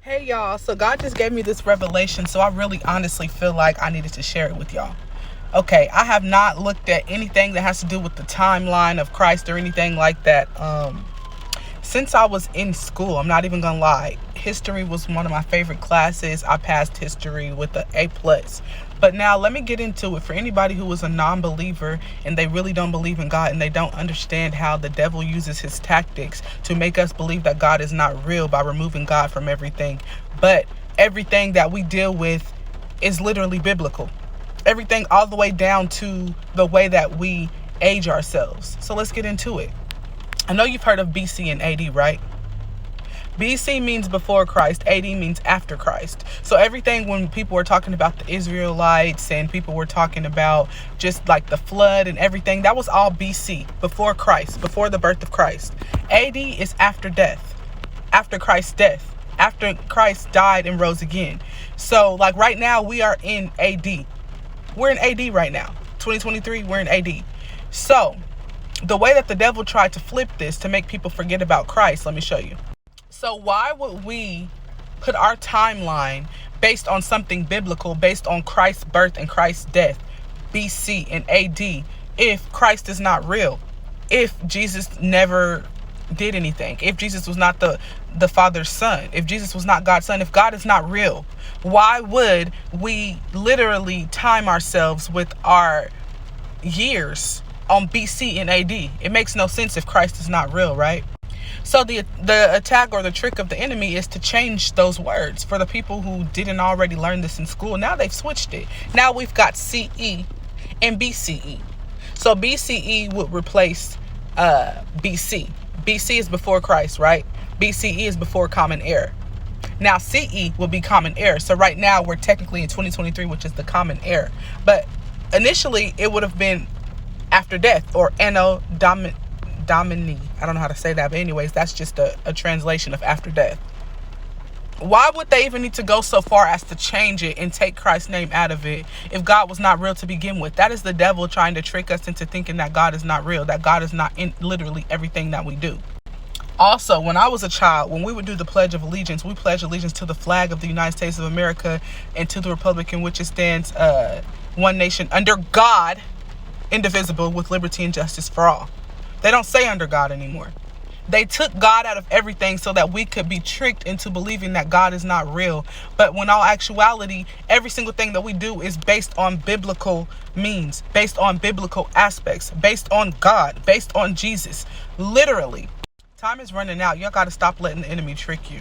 Hey y'all, so God just gave me this revelation, so I really honestly feel like I needed to share it with y'all. Okay, I have not looked at anything that has to do with the timeline of Christ or anything like that. Since I was in school, I'm not even gonna lie, history was one of my favorite classes. I passed history with an A+. But now let me get into it. For anybody who is a non-believer and they really don't believe in God and they don't understand how the devil uses his tactics to make us believe that God is not real by removing God from everything. But everything that we deal with is literally biblical. Everything all the way down to the way that we age ourselves. So let's get into it. I know you've heard of BC and AD, right? BC means before Christ, AD means after Christ. So everything when people were talking about the Israelites and people were talking about just like the flood and everything, that was all BC, before Christ, before the birth of Christ. AD is after death, after Christ's death, after Christ died and rose again. So like right now we are in AD. We're in AD right now. 2023, we're in AD. So the way that the devil tried to flip this to make people forget about Christ, let me show you. So why would we put our timeline based on something biblical, based on Christ's birth and Christ's death, BC and AD, if Christ is not real, if Jesus never did anything, if Jesus was not the Father's son, if Jesus was not God's son, if God is not real, why would we literally time ourselves with our years on BC and AD? It makes no sense if Christ is not real, right? So the attack or the trick of the enemy is to change those words. For the people who didn't already learn this in school, now they've switched it. Now we've got CE and BCE. So BCE would replace BC. BC is before Christ, right? BCE is before Common Era. Now CE will be Common Era. So right now we're technically in 2023, which is the Common Era. But initially it would have been after death, or Anno Domini. I don't know how to say that, but anyways, that's just a translation of after death. Why would they even need to go so far as to change it and take Christ's name out of it if God was not real to begin with? That is the devil trying to trick us into thinking that God is not real, that God is not in literally everything that we do. Also, when I was a child, when we would do the Pledge of Allegiance, we pledge allegiance to the flag of the United States of America and to the republic in which it stands, one nation under God, indivisible, with liberty and justice for all. They don't say under God anymore. They took God out of everything so that we could be tricked into believing that God is not real. But when all actuality, every single thing that we do is based on biblical means, based on biblical aspects, based on God, based on Jesus. Literally. Time is running out. Y'all got to stop letting the enemy trick you.